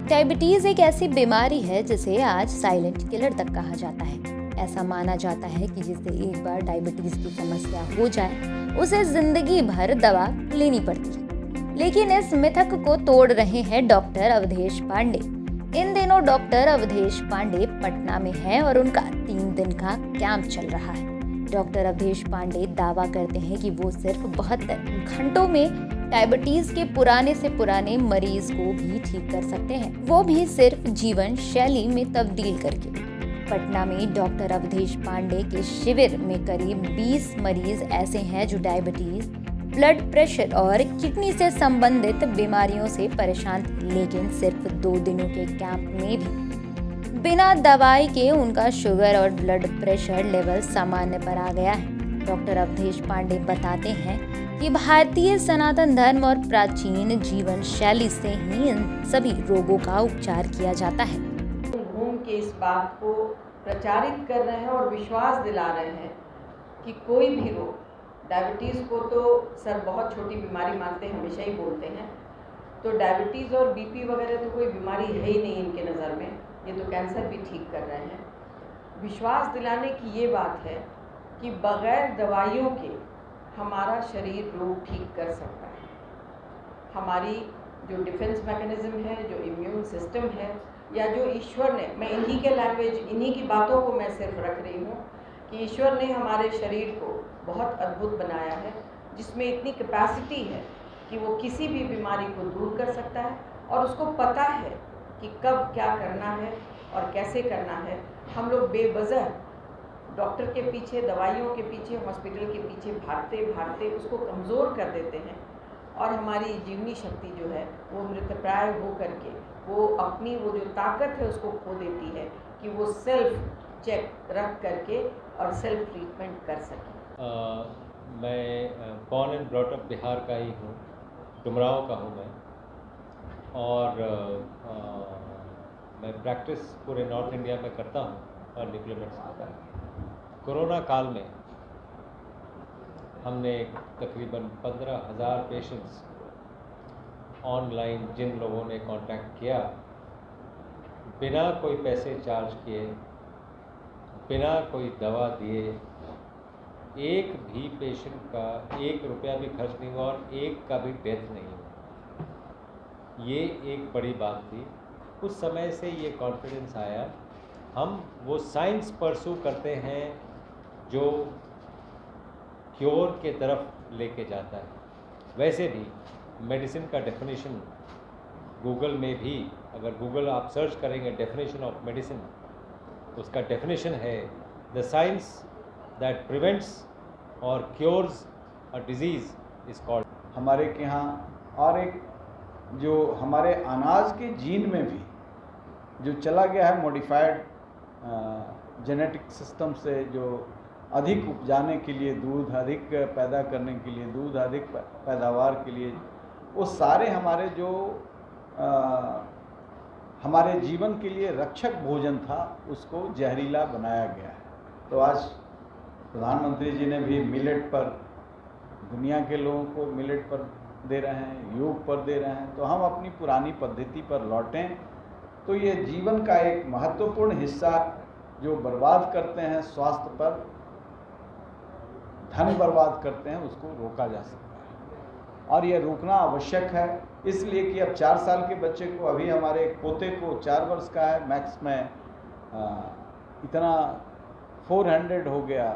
Diabetes एक ऐसी बीमारी है जिसे आज साइलेंट किलर तक कहा जाता है। ऐसा माना जाता है कि जिसे एक बार डायबिटीज की समस्या हो जाए उसे जिंदगी भर दवा लेनी पड़ती है। लेकिन इस मिथक को तोड़ रहे हैं डॉक्टर अवधेश पांडे। इन दिनों डॉक्टर अवधेश पांडे पटना में हैं और उनका 3 दिन का कैंप चल रहा है। डॉक्टर अवधेश पांडे दावा करते हैं कि वो सिर्फ 72 घंटों में डायबिटीज के पुराने से पुराने मरीज को भी ठीक कर सकते हैं, वो भी सिर्फ जीवन शैली में तब्दील करके। पटना में डॉक्टर अवधेश पांडे के शिविर में करीब 20 मरीज ऐसे हैं जो डायबिटीज, ब्लड प्रेशर और किडनी से संबंधित बीमारियों से परेशान थे। लेकिन सिर्फ 2 दिनों के कैंप में भी बिना दवाई के उनका शुगर और ब्लड प्रेशर लेवल सामान्य पर आ गया है। डॉक्टर अवधेश पांडे बताते हैं कि भारतीय सनातन धर्म और प्राचीन जीवन शैली से ही इन सभी रोगों का उपचार किया जाता है। घूम के इस बात को प्रचारित कर रहे हैं और विश्वास दिला रहे हैं कि कोई भी रोग, डायबिटीज़ को तो सर बहुत छोटी बीमारी मानते हैं, हमेशा ही बोलते हैं, तो डायबिटीज़ और बीपी वगैरह तो कोई बीमारी है ही नहीं इनके नज़र में। ये तो कैंसर भी ठीक कर रहे हैं। विश्वास दिलाने की ये बात है कि बग़ैर दवाइयों के हमारा शरीर रोग ठीक कर सकता है। हमारी जो डिफेंस मैकेनिज़्म है, जो इम्यून सिस्टम है, या जो ईश्वर ने, मैं इन्हीं के लैंग्वेज, इन्हीं की बातों को मैं सिर्फ रख रही हूँ कि ईश्वर ने हमारे शरीर को बहुत अद्भुत बनाया है, जिसमें इतनी कैपेसिटी है कि वो किसी भी बीमारी को दूर कर सकता है और उसको पता है कि कब क्या करना है और कैसे करना है। हम लोग बेवजह डॉक्टर के पीछे, दवाइयों के पीछे, हॉस्पिटल के पीछे भागते भागते उसको कमज़ोर कर देते हैं और हमारी जीवनी शक्ति जो है वो मृतप्राय हो करके वो अपनी वो जो ताकत है उसको खो देती है कि वो सेल्फ चेक रख करके और सेल्फ ट्रीटमेंट कर सके। मैं born and brought up Bihar का ही हूँ, डुमराव का हूँ मैं, और मैं प्रैक्टिस पूरे नॉर्थ इंडिया में करता हूँ और डिप्लोमेट्स का। कोरोना काल में हमने तकरीबन 15,000 पेशेंट्स ऑनलाइन, जिन लोगों ने कांटेक्ट किया, बिना कोई पैसे चार्ज किए, बिना कोई दवा दिए, एक भी पेशेंट का 1 रुपया भी खर्च नहीं हुआ और एक का भी डेथ नहीं हुआ। ये एक बड़ी बात थी। उस समय से ये कॉन्फिडेंस आया। हम वो साइंस परसू करते हैं जो क्योर के तरफ लेके जाता है। वैसे भी मेडिसिन का डेफिनेशन गूगल में भी, अगर गूगल आप सर्च करेंगे डेफिनेशन ऑफ मेडिसिन, उसका डेफिनेशन है द साइंस दैट प्रिवेंट्स और cures a disease is called. हमारे के यहाँ और एक जो हमारे अनाज के जीन में भी जो चला गया है मॉडिफाइड जेनेटिक सिस्टम से, जो अधिक उपजाने के लिए, दूध अधिक पैदा करने के लिए, दूध अधिक पैदावार के लिए, वो सारे हमारे जो हमारे जीवन के लिए रक्षक भोजन था उसको जहरीला बनाया गया है। तो आज प्रधानमंत्री जी ने भी मिलेट पर, दुनिया के लोगों को मिलेट पर दे रहे हैं, योग पर दे रहे हैं। तो हम अपनी पुरानी पद्धति पर लौटें तो ये जीवन का एक महत्वपूर्ण हिस्सा जो बर्बाद करते हैं स्वास्थ्य पर, धन बर्बाद करते हैं, उसको रोका जा सकता है। और ये रोकना आवश्यक है, इसलिए कि अब 4 साल के बच्चे को, अभी हमारे एक पोते को 4 वर्ष का है, मैक्स में इतना 400 हो गया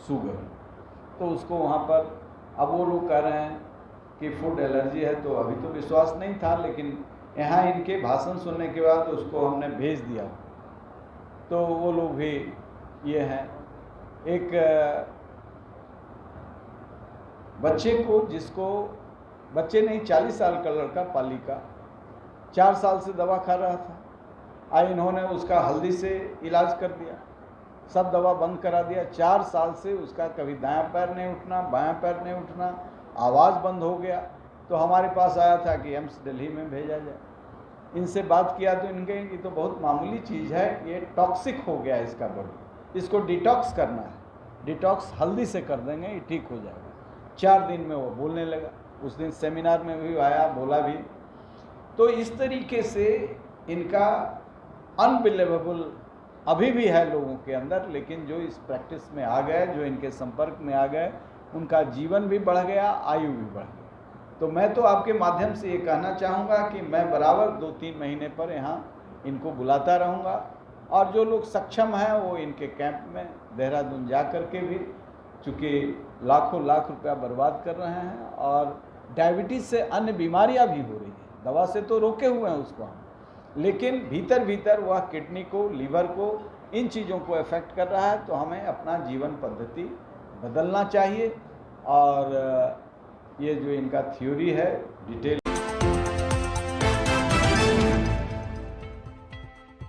शुगर, तो उसको वहाँ पर अब वो लोग कह रहे हैं कि फूड एलर्जी है। तो अभी तो विश्वास नहीं था, लेकिन यहाँ इनके भाषण सुनने के बाद उसको हमने भेज दिया, तो वो लोग भी ये हैं। एक बच्चे को, जिसको बच्चे नहीं 40 साल का लड़का, पाली का, 4 साल से दवा खा रहा था, आज इन्होंने उसका हल्दी से इलाज कर दिया, सब दवा बंद करा दिया। 4 साल से उसका कभी दायां पैर नहीं उठना, बायां पैर नहीं उठना, आवाज़ बंद हो गया। तो हमारे पास आया था कि एम्स दिल्ली में भेजा जाए। इनसे बात किया तो इनके ये तो बहुत मामूली चीज़ है, ये टॉक्सिक हो गया इसका बॉडी, इसको डिटॉक्स करना है, डिटॉक्स हल्दी से कर देंगे, ये ठीक हो जाएगा। 4 दिन में वो बोलने लगा। उस दिन सेमिनार में भी आया, बोला भी। तो इस तरीके से इनका अनबिलीवेबल अभी भी है लोगों के अंदर, लेकिन जो इस प्रैक्टिस में आ गए, जो इनके संपर्क में आ गए, उनका जीवन भी बढ़ गया, आयु भी बढ़ गई। तो मैं तो आपके माध्यम से ये कहना चाहूँगा कि मैं बराबर 2-3 महीने पर यहाँ इनको बुलाता रहूँगा, और जो लोग सक्षम हैं वो इनके कैंप में देहरादून जा कर के भी, चूँकि लाखों लाख रुपया बर्बाद कर रहे हैं, और डायबिटीज़ से अन्य बीमारियाँ भी हो रही हैं। दवा से तो रोके हुए हैं उसको हम, लेकिन भीतर भीतर वह किडनी को, लीवर को, इन चीज़ों को इफेक्ट कर रहा है। तो हमें अपना जीवन पद्धति बदलना चाहिए, और ये जो इनका थ्योरी है डिटेल